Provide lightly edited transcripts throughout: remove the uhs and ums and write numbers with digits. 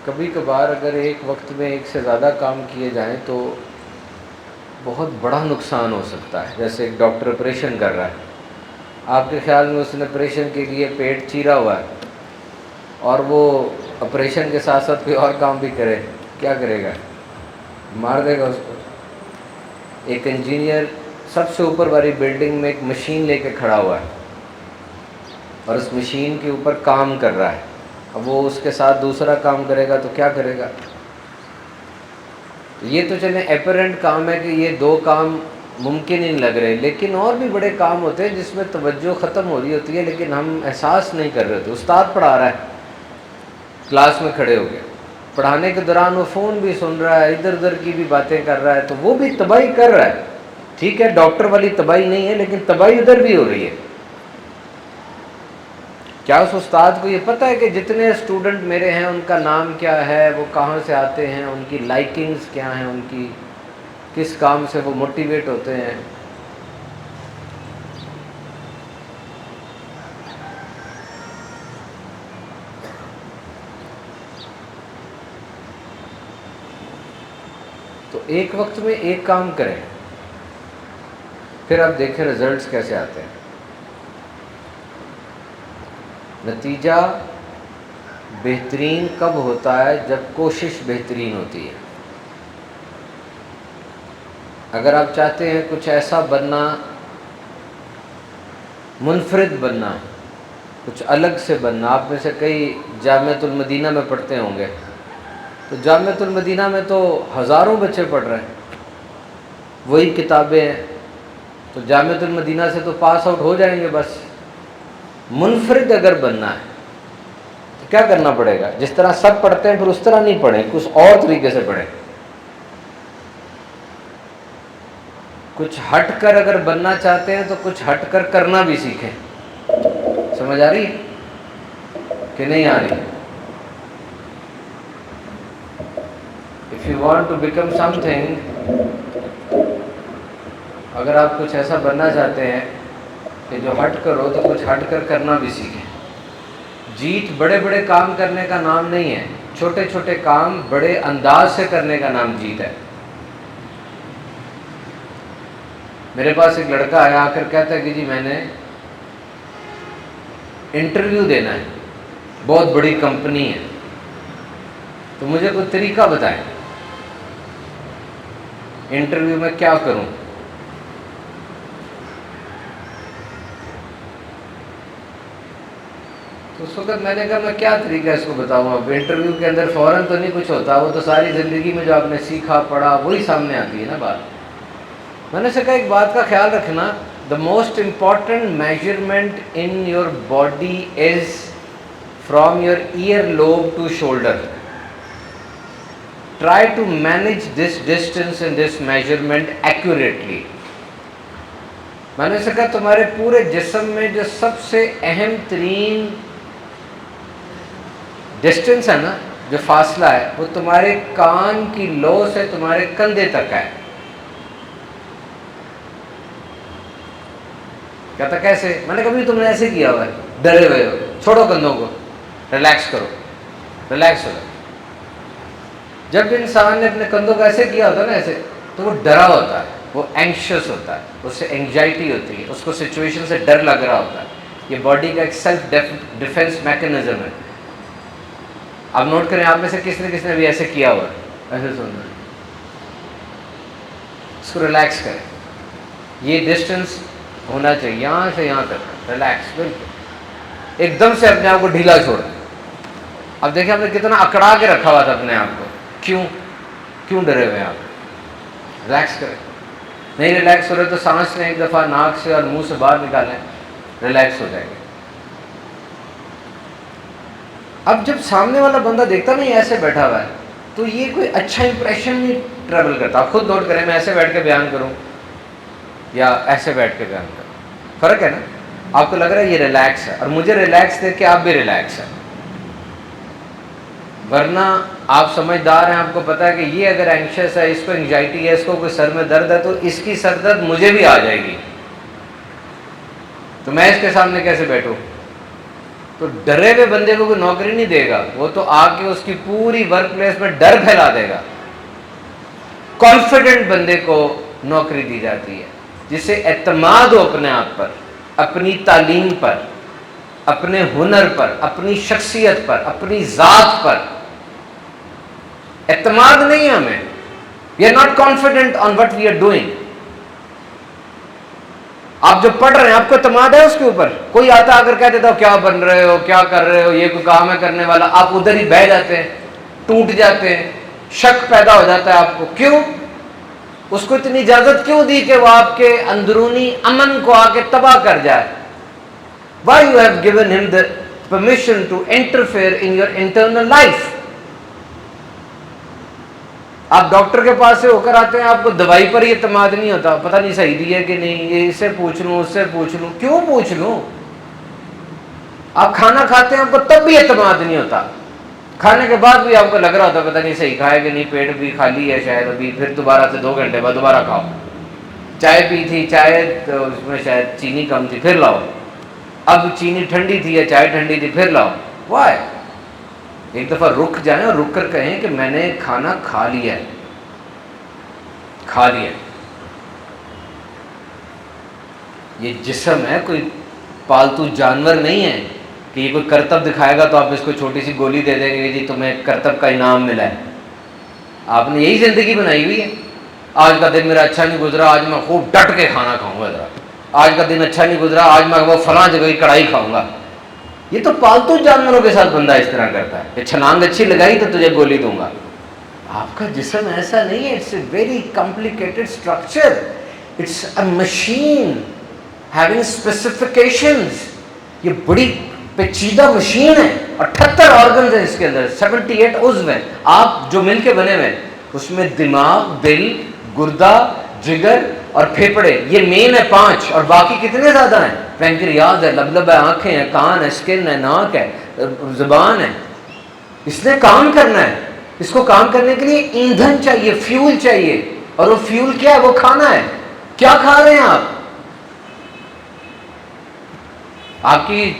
کبھی کبھار اگر ایک وقت میں ایک سے زیادہ کام کیے جائیں تو بہت بڑا نقصان ہو سکتا ہے. جیسے ایک ڈاکٹر آپریشن کر رہا ہے، آپ کے خیال میں اس نے آپریشن کے لیے پیٹ چیرا ہوا ہے اور وہ آپریشن کے ساتھ ساتھ کوئی اور کام بھی کرے، کیا کرے گا؟ مار دے گا اس کو. ایک انجینئر سب سے اوپر والی بلڈنگ میں ایک مشین لے کے کھڑا ہوا ہے اور اس مشین کے اوپر کام کر رہا ہے. اب وہ اس کے ساتھ دوسرا کام کرے گا تو کیا کرے گا؟ یہ تو چلیں اپیرنٹ کام ہے کہ یہ دو کام ممکن ہی نہیں لگ رہے، لیکن اور بھی بڑے کام ہوتے ہیں جس میں توجہ ختم ہو رہی ہوتی ہے لیکن ہم احساس نہیں کر رہے ہوتے. استاد پڑھا رہا ہے، کلاس میں کھڑے ہو گئے، پڑھانے کے دوران وہ فون بھی سن رہا ہے، ادھر ادھر کی بھی باتیں کر رہا ہے، تو وہ بھی تباہی کر رہا ہے. ٹھیک ہے ڈاکٹر والی تباہی نہیں ہے لیکن تباہی ادھر بھی ہو رہی ہے. کیا اس استاد کو یہ پتہ ہے کہ جتنے اسٹوڈنٹ میرے ہیں ان کا نام کیا ہے، وہ کہاں سے آتے ہیں، ان کی لائکنگز کیا ہیں، ان کی کس کام سے وہ موٹیویٹ ہوتے ہیں؟ تو ایک وقت میں ایک کام کریں، پھر آپ دیکھیں رزلٹس کیسے آتے ہیں. نتیجہ بہترین کب ہوتا ہے؟ جب کوشش بہترین ہوتی ہے. اگر آپ چاہتے ہیں کچھ ایسا بننا، منفرد بننا، کچھ الگ سے بننا، آپ میں سے کئی جامعۃ المدینہ میں پڑھتے ہوں گے، تو جامعۃ المدینہ میں تو ہزاروں بچے پڑھ رہے ہیں، وہی کتابیں ہیں، تو جامعۃ المدینہ سے تو پاس آؤٹ ہو جائیں گے. بس منفرد اگر بننا ہے تو کیا کرنا پڑے گا؟ جس طرح سب پڑھتے ہیں پھر اس طرح نہیں پڑھیں، کچھ اور طریقے سے پڑھیں. کچھ ہٹ کر اگر بننا چاہتے ہیں تو کچھ ہٹ کر کرنا بھی سیکھیں. سمجھ آ رہی کہ نہیں آ رہی؟ If you want to become something، اگر آپ کچھ ایسا بننا چاہتے ہیں کہ جو ہٹ کر ہو تو کچھ ہٹ کر کرنا بھی سیکھیں. جیت بڑے بڑے کام کرنے کا نام نہیں ہے، چھوٹے چھوٹے کام بڑے انداز سے کرنے کا نام جیت ہے. میرے پاس ایک لڑکا آیا، آ کر کہتا ہے کہ جی میں نے انٹرویو دینا ہے، بہت بڑی کمپنی ہے، تو مجھے کوئی طریقہ بتائیں، انٹرویو میں کیا کروں؟ تو اس وقت میں نے کہا میں کیا طریقہ اس کو بتاؤں؟ اب انٹرویو کے اندر فوراً تو نہیں کچھ ہوتا، وہ تو ساری زندگی میں جو آپ نے سیکھا پڑھا وہی سامنے آتی ہے نا بات. میں نے سے کہا ایک بات کا خیال رکھنا، the most important measurement in your body is from your earlobe to shoulder. Try to manage this distance and this measurement accurately. میں نے سے کہا تمہارے پورے جسم میں جو سب سے اہم ترین ڈسٹینس ہے نا، جو فاصلہ ہے، وہ تمہارے کان کی لو سے تمہارے کندھے تک ہے. کہتا کیسے؟ میں نے کہا بھی تم نے ایسے کیا ہوا ہے، ڈرے ہوئے ہو، چھوڑو کندھوں کو، ریلیکس کرو، ریلیکس ہو جاؤ. جب انسان نے اپنے کندھوں کو ایسے کیا ہوتا ہے نا، ایسے، تو وہ ڈرا ہوتا ہے، وہ اینکشس ہوتا ہے، اس سے انگزائٹی ہوتی ہے، اس کو سچویشن سے ڈر لگ رہا ہوتا ہے. یہ باڈی کا ایک سیلف ڈیفینس میکینزم ہے. آپ نوٹ کریں آپ میں سے کس نے بھی ایسے کیا ہوا ہے، ایسے سننا ہے. اس کو ریلیکس کریں. یہ ڈسٹینس ہونا چاہیے یہاں سے یہاں تک، ریلیکس، بالکل ایک دم سے اپنے آپ کو ڈھیلا چھوڑیں. اب دیکھیں آپ نے کتنا اکڑا کے رکھا ہوا تھا اپنے آپ کو، کیوں ڈرے ہوئے ہیں آپ؟ ریلیکس کریں. نہیں ریلیکس ہو رہے تو سانس لیں ایک دفعہ، ناک سے اور منہ سے باہر نکالیں، ریلیکس ہو جائے گا. اب جب سامنے والا بندہ دیکھتا نہیں ایسے بیٹھا ہوا ہے تو یہ کوئی اچھا امپریشن نہیں ٹریول کرتا. آپ خود نوٹ کریں، میں ایسے بیٹھ کے بیان کروں یا ایسے بیٹھ کے بیان کروں، فرق ہے نا. آپ کو لگ رہا ہے یہ ریلیکس ہے، اور مجھے ریلیکس دیکھ کے آپ بھی ریلیکس ہیں. ورنہ آپ سمجھدار ہیں، آپ کو پتا ہے کہ یہ اگر اینکشس ہے، اس کو انگزائٹی ہے، اس کو کوئی سر میں درد ہے، تو اس کی سر درد مجھے بھی آ جائے گی، تو میں اس کے سامنے کیسے بیٹھوں؟ تو ڈرے ہوئے بندے کو کوئی نوکری نہیں دے گا، وہ تو آ کے اس کی پوری ورک پلیس میں ڈر پھیلا دے گا۔ کانفیڈنٹ بندے کو نوکری دی جاتی ہے، جسے اعتماد ہو اپنے آپ پر، اپنی تعلیم پر، اپنے ہنر پر، اپنی شخصیت پر، اپنی ذات پر اعتماد نہیں ہے ہمیں۔ We are not confident on what we are doing. آپ جو پڑھ رہے ہیں آپ کو اعتماد ہے اس کے اوپر؟ کوئی آتا اگر کہہ دیتا ہو کیا بن رہے ہو، کیا کر رہے ہو، یہ کوئی کام ہے کرنے والا، آپ ادھر ہی بہہ جاتے ہیں، ٹوٹ جاتے ہیں، شک پیدا ہو جاتا ہے آپ کو۔ کیوں؟ اس کو اتنی اجازت کیوں دی کہ وہ آپ کے اندرونی امن کو آ کے تباہ کر جائے؟ Why you have given him the permission to interfere in your internal life؟ آپ ڈاکٹر کے پاس سے ہو کر آتے ہیں، آپ کو دوائی پر ہی اعتماد نہیں ہوتا، پتہ نہیں صحیح دی ہے کہ نہیں، یہ اس سے پوچھ لوں اس سے پوچھ لوں۔ کیوں پوچھ لوں؟ آپ کھانا کھاتے ہیں آپ کو تب بھی اعتماد نہیں ہوتا، کھانے کے بعد بھی آپ کو لگ رہا ہوتا پتہ نہیں صحیح کھائے کہ نہیں، پیٹ بھی خالی ہے شاید ابھی، پھر دوبارہ سے 2 گھنٹے بعد دوبارہ کھاؤ۔ چائے پی تھی، چائے تو اس میں شاید چینی کم تھی، پھر لاؤ۔ اب چینی ٹھنڈی تھی یا چائے ٹھنڈی تھی، پھر لاؤ۔ وائی؟ ایک دفعہ رک جائیں اور رک کر کہیں کہ میں نے کھانا کھا لیا ہے، کھا لیا۔ یہ جسم ہے، کوئی پالتو جانور نہیں ہے کہ یہ کوئی کرتب دکھائے گا تو آپ اس کو چھوٹی سی گولی دے دیں گے کہ جی تمہیں کرتب کا انعام ملا ہے۔ آپ نے یہی زندگی بنائی ہوئی ہے، آج کا دن میرا اچھا نہیں گزرا، آج میں خوب ڈٹ کے کھانا کھاؤں گا، ذرا آج کا دن اچھا نہیں گزرا، آج میں وہ فلاں جگہ کی کڑھائی کھاؤں گا۔ یہ تو پالتو جانوروں کے ساتھ بندہ اس طرح کرتا ہے کہ چھلانگ اچھی لگائی تو تجھے گولی دوں گا۔ آپ کا جسم ایسا نہیں ہے، it's a very complicated structure, it's a machine having specifications. یہ بڑی پیچیدہ مشین ہے، 78 آرگنز ہیں اس کے اندر، 78 عضو ہیں آپ جو مل کے بنے ہوئے ہیں۔ اس میں دماغ، دل، گردہ، جگر اور پھیپھڑے، یہ مین ہے 5، اور باقی کتنے زیادہ ہیں؟ پینکریاز ہے، لبلب ہے، آنکھیں ہیں، کان ہے، اسکن ہے، ناک ہے، زبان ہے۔ اس نے کام کرنا ہے، اس کو کام کرنے کے لیے ایندھن چاہیے، فیول چاہیے، اور وہ فیول کیا ہے؟ وہ کھانا ہے۔ کیا کھا رہے ہیں آپ؟ آپ کی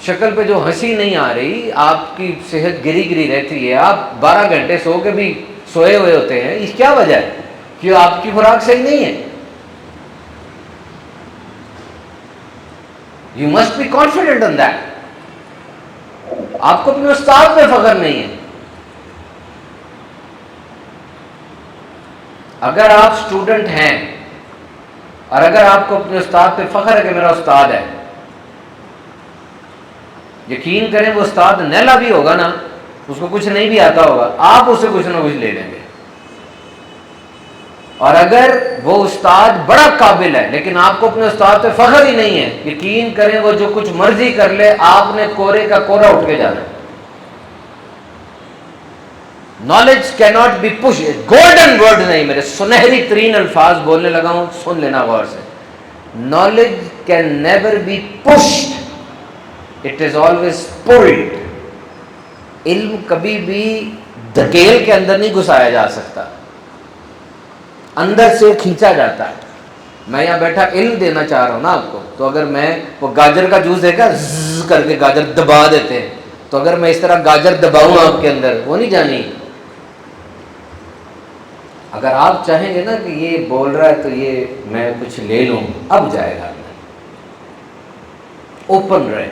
شکل پہ جو ہنسی نہیں آ رہی، آپ کی صحت گری گری رہتی ہے، آپ 12 گھنٹے سو کے بھی سوئے ہوئے ہوتے ہیں، اس کیا وجہ ہے؟ کہ آپ کی خوراک صحیح نہیں ہے۔ You must be confident on that۔ آپ کو اپنے استاد پہ فخر نہیں ہے۔ اگر آپ اسٹوڈنٹ ہیں اور اگر آپ کو اپنے استاد پہ فخر ہے کہ میرا استاد ہے، یقین کریں وہ استاد نیلا بھی ہوگا نا، اس کو کچھ نہیں بھی آتا ہوگا، آپ اسے کچھ نہ کچھ لے لیں گے۔ اور اگر وہ استاد بڑا قابل ہے لیکن آپ کو اپنے استاد پہ فخر ہی نہیں ہے، یقین کریں وہ جو کچھ مرضی کر لے، آپ نے کورے کا کورا اٹھ کے جانا ہے۔ نالج کی not be push, golden word نہیں، میرے سنہری ترین الفاظ بولنے لگا ہوں، سن لینا غور سے۔ Knowledge can never be pushed, it is always pulled. علم کبھی بھی دھکیل کے اندر نہیں گھسایا جا سکتا، اندر سے کھینچا جاتا ہے۔ میں یہاں بیٹھا علم دینا چاہ رہا ہوں نا آپ کو، تو اگر میں وہ گاجر کا جوس دیکھا زز کر کے گاجر دبا دیتے ہیں، تو اگر میں اس طرح گاجر دباؤں آپ کے اندر، وہ نہیں جانی۔ اگر آپ چاہیں گے نا کہ یہ بول رہا ہے تو یہ میں کچھ لے لوں، اب جائے گا۔ اوپن رہے۔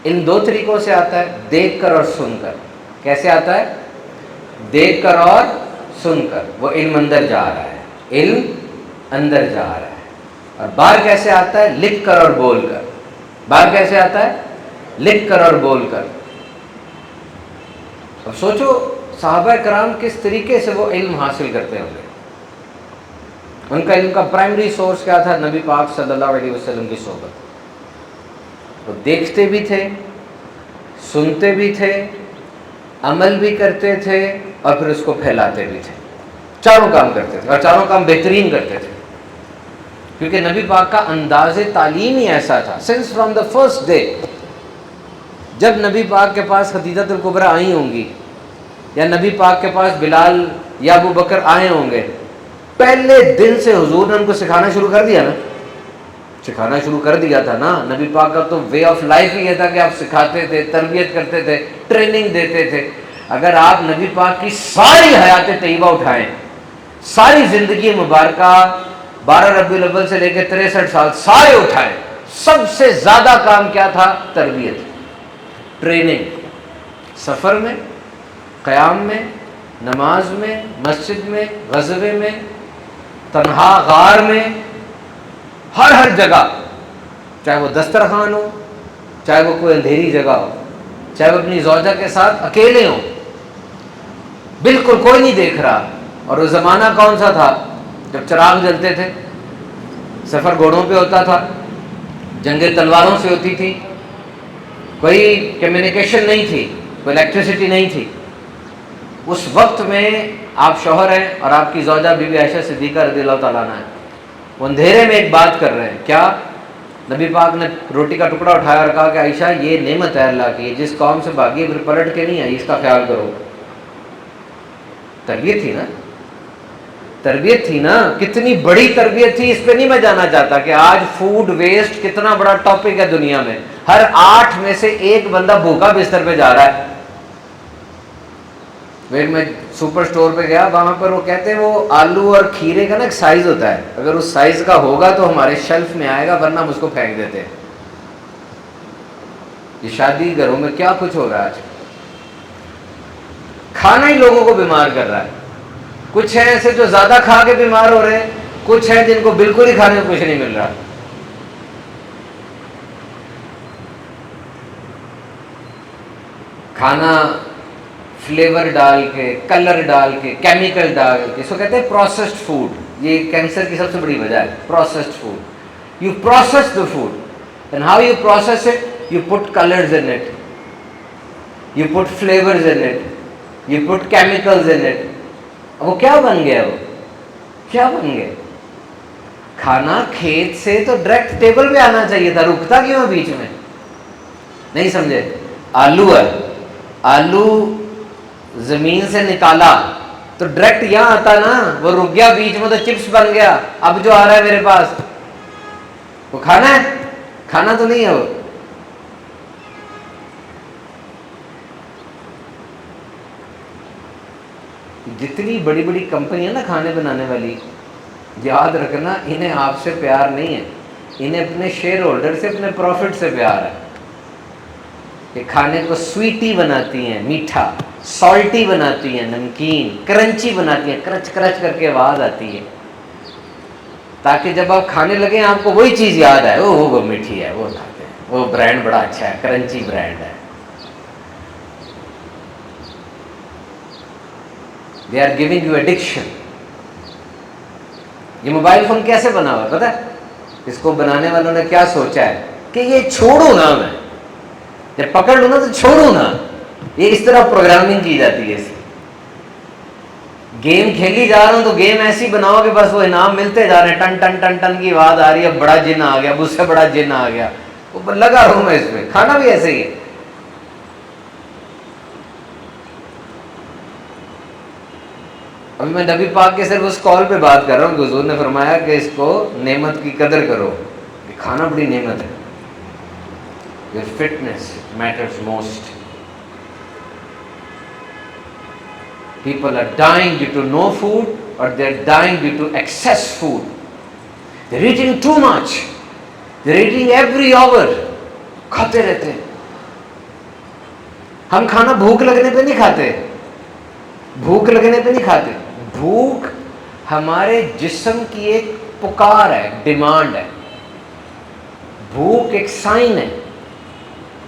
علم 2 طریقوں سے آتا ہے، دیکھ کر اور سن کر۔ کیسے آتا ہے؟ دیکھ کر اور سن کر۔ وہ علم اندر جا رہا ہے، علم اندر جا رہا ہے۔ اور باہر کیسے آتا ہے؟ لکھ کر اور بول کر۔ باہر کیسے آتا ہے؟ لکھ کر اور بول کر۔ اب سوچو صحابہ کرام کس طریقے سے وہ علم حاصل کرتے ہوں گے۔ ان کا علم کا پرائمری سورس کیا تھا؟ نبی پاک صلی اللہ علیہ وسلم کی صحبت۔ وہ دیکھتے بھی تھے، سنتے بھی تھے، عمل بھی کرتے تھے، اور پھر اس کو پھیلاتے بھی تھے۔ چاروں کام کرتے تھے، اور چاروں کام بہترین کرتے تھے، کیونکہ نبی پاک کا انداز تعلیم ہی ایسا تھا۔ Since from the first day, جب نبی پاک کے پاس خدیجہ الکبریٰ آئی ہوں گی، یا نبی پاک کے پاس بلال یا ابو بکر آئے ہوں گے، پہلے دن سے حضور نے ان کو سکھانا شروع کر دیا نا۔ سکھانا شروع کر دیا تھا نا. نبی پاک کا تو وے آف لائف ہی یہ تھا کہ آپ سکھاتے تھے, تربیت کرتے تھے, ٹریننگ دیتے تھے. اگر آپ نبی پاک کی ساری حیات طیبہ اٹھائیں, ساری زندگی مبارکہ 12 ربیع الاول سے لے کے 63 سال سارے اٹھائیں, سب سے زیادہ کام کیا تھا؟ تربیت, ٹریننگ. سفر میں, قیام میں, نماز میں, مسجد میں, غزوے میں, تنہا غار میں, ہر جگہ, چاہے وہ دسترخوان ہو, چاہے وہ کوئی اندھیری جگہ ہو, چاہے وہ اپنی زوجہ کے ساتھ اکیلے ہوں, بالکل کوئی نہیں دیکھ رہا. اور وہ زمانہ کون سا تھا؟ جب چراغ جلتے تھے, سفر گھوڑوں پہ ہوتا تھا, جنگیں تلواروں سے ہوتی تھی, کوئی کمیونیکیشن نہیں تھی, کوئی الیکٹریسٹی نہیں تھی. اس وقت میں آپ شوہر ہیں اور آپ کی زوجہ بی بی عائشہ صدیقہ رضی اللہ تعالیٰ عنہ ہے, وہ اندھیرے میں ایک بات کر رہے ہیں. کیا؟ نبی پاک نے روٹی کا ٹکڑا اٹھایا اور کہا کہ عائشہ یہ نعمت ہے اللہ کی, جس قوم سے بھاگی پھر پلٹ کے نہیں آئی, اس کا خیال کرو. تربیت تھی نا, تربیت تھی نا, کتنی بڑی تربیت تھی. اس پہ نہیں میں جانا چاہتا کہ آج فوڈ ویسٹ کتنا بڑا ٹاپک ہے دنیا میں. ہر 8 میں سے 1 بندہ بھوکا بستر پہ جا رہا ہے. میں سپر سٹور پہ گیا, وہاں پر وہ کہتے ہیں وہ آلو اور کھیرے کا نا ایک سائز ہوتا ہے, اگر اس سائز کا ہوگا تو ہمارے شیلف میں آئے گا, ورنہ ہم اس کو پھینک دیتے ہیں. یہ شادی گھروں میں کیا کچھ ہو رہا ہے آج. کھانا ہی لوگوں کو بیمار کر رہا ہے. کچھ ہیں ایسے جو زیادہ کھا کے بیمار ہو رہے ہیں, کچھ ہیں جن کو بالکل ہی کھانے کو کچھ نہیں مل رہا. کھانا فلیور ڈال کے, کلر ڈال کے, کیمیکل ڈال کے, اس کو کہتے ہیں پروسیسڈ فوڈ. یہ کینسر کی سب سے بڑی وجہ ہے, processed food. You process the food and how you process it, you put colours in it, you put flavours in it, you put chemicals in it. وہ کیا بن گیا, وہ کیا بن گیا؟ کھانا کھیت سے تو ڈائریکٹ ٹیبل پہ آنا چاہیے تھا, رکتا کیوں ہے بیچ میں؟ نہیں سمجھے؟ آلو ہے, آلو زمین سے نکالا تو ڈائریکٹ یہاں آتا نا, وہ رک گیا بیچ میں تو چپس بن گیا. اب جو آ رہا ہے میرے پاس وہ کھانا ہے, کھانا تو نہیں ہے وہ. جتنی بڑی بڑی کمپنی ہے نا کھانے بنانے والی, یاد رکھنا انہیں آپ سے پیار نہیں ہے, انہیں اپنے شیئر ہولڈر سے, اپنے پروفٹ سے پیار ہے. کہ کھانے کو سویٹی بناتی ہیں, میٹھا, سالٹی بناتی ہیں, نمکین, کرنچی بناتی ہیں, کرچ کرچ کر کے آواز آتی ہے, تاکہ جب آپ کھانے لگیں آپ کو وہی چیز یاد آئے, وہ میٹھی ہے, وہ کھاتے ہیں, وہ برانڈ بڑا اچھا ہے, کرنچی برانڈ ہے. They are giving you addiction. یہ موبائل فون کیسے بنا ہوا پتہ ہے؟ اس کو بنانے والوں نے کیا سوچا ہے کہ یہ چھوڑوں نا, میں جب پکڑ لوں نا تو چھوڑوں نا. یہ اس طرح پروگرامنگ کی جاتی ہے. گیم کھیلی جا رہا ہوں تو گیم ایسی بناؤ کہ بس وہ انعام ملتے جا رہے ہیں, ٹن ٹن ٹن ٹن کی آواز آ رہی ہے, بڑا جن آ گیا, اس سے بڑا جن آ گیا, وہ لگا رہوں میں اس پہ. کھانا بھی ایسے ہی ہے. ابھی میں نبی پاک کے صرف اس کال پہ بات کر رہا ہوں کہ حضور نے فرمایا کہ اس کو نعمت کی قدر کرو, کہ کھانا بڑی نعمت ہے. Your fitness matters most. People are dying due to no food, or they're dying due to excess food. They're eating too much. They're eating every hour. کھاتے رہتے ہیں. ہم کھانا بھوک لگنے پہ نہیں کھاتے, بھوک لگنے پہ نہیں کھاتے. بھوک ہمارے جسم کی ایک پکار ہے, ڈیمانڈ ہے. بھوک ایک سائن ہے.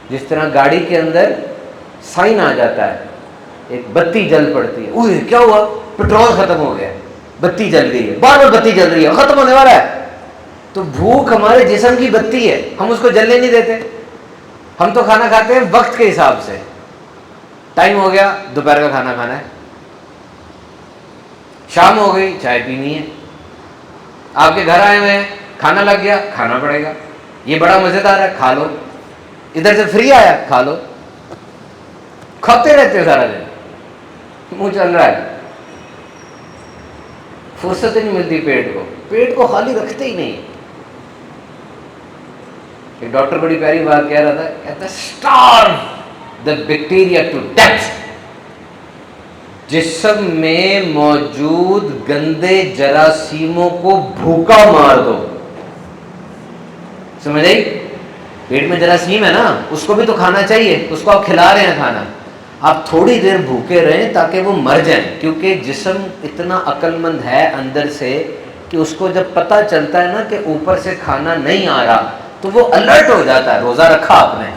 جس طرح گاڑی کے اندر سائن آ جاتا ہے, ایک بتی جل پڑتی ہے, اوہ کیا ہوا, پیٹرول ختم ہو گیا, بتی جل گئی ہے, بار بار بتی جل رہی ہے, ختم ہونے والا ہے. تو بھوک ہمارے جسم کی بتی ہے, ہم اس کو جلنے نہیں دیتے. ہم تو کھانا کھاتے ہیں وقت کے حساب سے. ٹائم ہو گیا, دوپہر کا کھانا کھانا ہے. شام ہو گئی, چائے پینی ہے. آپ کے گھر آئے ہوئے ہیں, کھانا لگ گیا, کھانا پڑے گا. یہ بڑا مزیدار ہے, کھا لو. ادھر سے فری آیا, کھا لو. کھاتے رہتے سارا دن, منہ چل رہا ہے, فرصت ہی نہیں ملتی پیٹ کو. پیٹ کو خالی رکھتے ہی نہیں. ایک ڈاکٹر بڑی پیاری بات کہہ رہا تھا، کہتا ہے starve the bacteria to death. جسم میں موجود گندے جراثیموں کو بھوکا مار دو. سمجھ آئی؟ پیٹ میں جراثیم ہے نا، اس کو بھی تو کھانا چاہیے، اس کو آپ کھلا رہے ہیں کھانا، آپ تھوڑی دیر بھوکے رہیں تاکہ وہ مر جائیں. کیونکہ جسم اتنا عقل مند ہے اندر سے کہ اس کو جب پتہ چلتا ہے نا کہ اوپر سے کھانا نہیں آ رہا تو وہ الرٹ ہو جاتا ہے. روزہ رکھا آپ نے،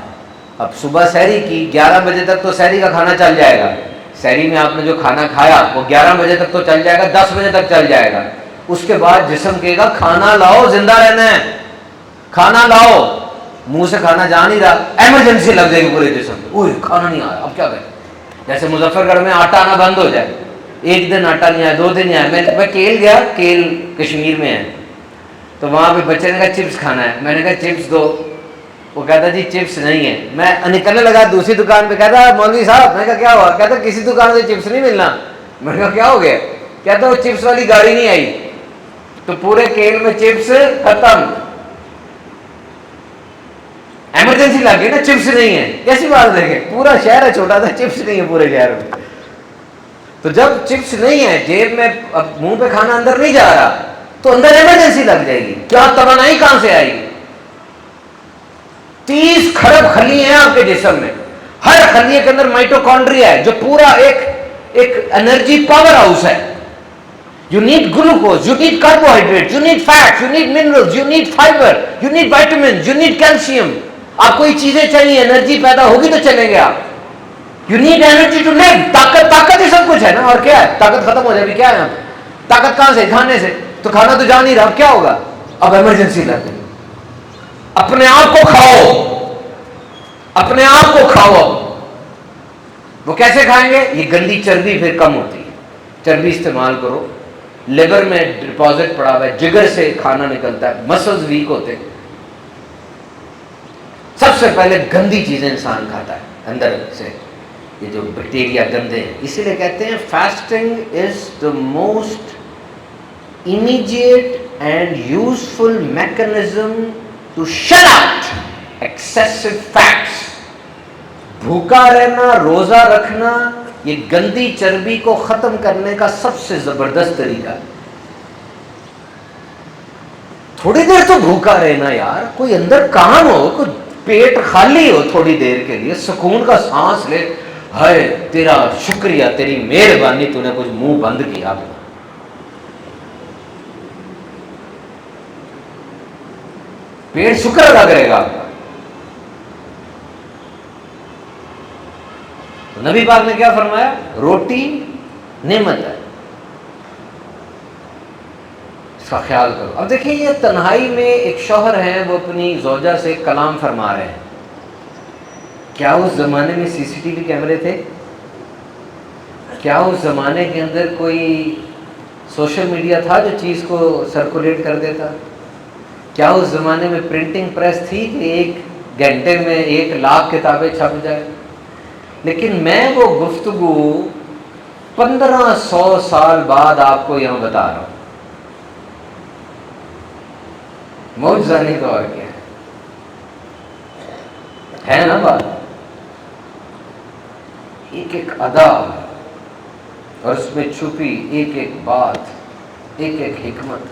اب صبح سحری کی، 11 بجے تک تو سحری کا کھانا چل جائے گا. سحری میں آپ نے جو کھانا کھایا وہ 11 بجے تک تو چل جائے گا، 10 بجے تک چل جائے گا. اس کے بعد جسم کہے گا کھانا لاؤ، زندہ رہنا ہے، کھانا لاؤ. منہ سے کھانا جا نہیں رہا، ایمرجنسی لگ جائے گی پورے جسم میں، اوہ کھانا نہیں آ رہا، اب کیا کریں. جیسے مظفر گڑھ میں آٹا آنا بند ہو جائے، ایک دن آٹا نہیں آیا، 2 دن نہیں آیا. میں کیل گیا، کیل کشمیر میں ہے، تو وہاں پہ بچے نے کہا چپس کھانا ہے. میں نے کہا چپس دو، وہ کہتا جی چپس نہیں ہے. میں نکلنے لگا دوسری دکان پہ، کہتا مولوی صاحب. میں نے کہا کیا ہوا؟ کہتا کسی دکان سے چپس نہیں ملنا. میں نے کہا کیا ہو گیا؟ کہتا وہ چپس والی گاڑی نہیں آئی. تو پورے کیل میں چپس ختم. ایمرجنسی لگ گئی نا، چپس نہیں ہے. کیسی بات دیکھیں، پورا شہر ہے چھوٹا تھا، چپس نہیں ہے پورے شہر میں. تو جب چپس نہیں ہے جیب میں، اب منہ پہ کھانا اندر نہیں جا رہا تو اندر ایمرجنسی لگ جائے گی. کیا توانائی کہاں سے آئے گی؟ 30 کھرب خلیے ہیں آپ کے جسم میں، ہر خلیے کے اندر مائٹوکونڈریا ہے جو پورا ایک انرجی پاور ہاؤس ہے. You need glucose, you need carbohydrates, you need fats, you need minerals, you need fiber, you need vitamins, you need calcium. آپ کو یہ چیزیں چاہیے، انرجی پیدا ہوگی تو چلیں گے آپ. You need energy to live. طاقت ہی سب کچھ ہے نا. اور کیا ہے؟ طاقت ختم ہو جائے بھی کیا ہے؟ طاقت کہاں سے؟ کھانے سے. تو کھانا تو جا نہیں رہا، اب کیا ہوگا؟ اب ایمرجنسی لگ گئی. اپنے آپ کو کھاؤ، اپنے آپ کو کھاؤ. وہ کیسے کھائیں گے؟ یہ گندی چربی پھر کم ہوتی ہے، چربی استعمال کرو. لیور میں ڈپازٹ پڑا ہوا ہے، جگر سے کھانا نکلتا ہے، مسلز ویک ہوتے ہیں. سب سے پہلے گندی چیزیں انسان کھاتا ہے اندر سے، یہ جو بیکٹیریا گندے ہیں. اسی لیے کہتے ہیں fasting is the most immediate and useful mechanism to shut out excessive fats. بھوکا رہنا، روزہ رکھنا، یہ گندی چربی کو ختم کرنے کا سب سے زبردست طریقہ ہے. تھوڑی دیر تو بھوکا رہنا یار، کوئی اندر کام ہو، کوئی پیٹ خالی ہو تھوڑی دیر کے لیے، سکون کا سانس لے. ہائے تیرا شکریہ، تیری مہربانی، تو نے کچھ منہ بند کیا. پیٹ شکر ادا کرے گا. نبی پاک نے کیا فرمایا؟ روٹی نعمت ہے، اس کا خیال کرو. اب دیکھیں یہ تنہائی میں ایک شوہر ہے، وہ اپنی زوجہ سے کلام فرما رہے ہیں. کیا اس زمانے میں CCTV کیمرے تھے؟ کیا اس زمانے کے اندر کوئی سوشل میڈیا تھا جو چیز کو سرکولیٹ کر دیتا؟ کیا اس زمانے میں پرنٹنگ پریس تھی کہ 1 گھنٹے میں 1,00,000 کتابیں چھپ جائے؟ لیکن میں وہ گفتگو 1500 سال بعد آپ کو یہاں بتا رہا ہوں. معجزہ نہیں تو اور کیا ہے نا بات. ایک ایک ادا اور اس میں چھپی ایک ایک بات، ایک ایک حکمت،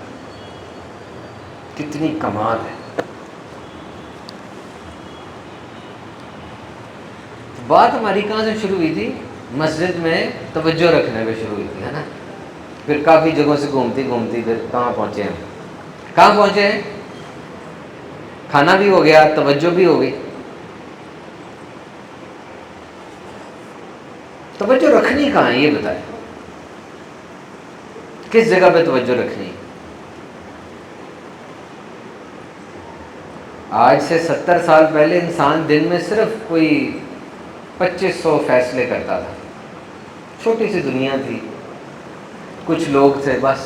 کتنی کمال ہے. بات ہماری کہاں سے شروع ہوئی تھی؟ مسجد میں توجہ رکھنے پہ شروع ہوئی تھی، ہے نا. پھر کافی جگہوں سے گھومتی گھومتی پھر کہاں پہنچے ہیں؟ کہاں پہنچے ہیں؟ کھانا بھی ہو گیا، توجہ بھی ہو گئی. توجہ رکھنی کہاں ہے یہ بتائیں، کس جگہ پہ توجہ رکھنی ہے؟ آج سے 70 سال پہلے انسان دن میں صرف کوئی 2500 فیصلے کرتا تھا. چھوٹی سی دنیا تھی، کچھ لوگ تھے بس.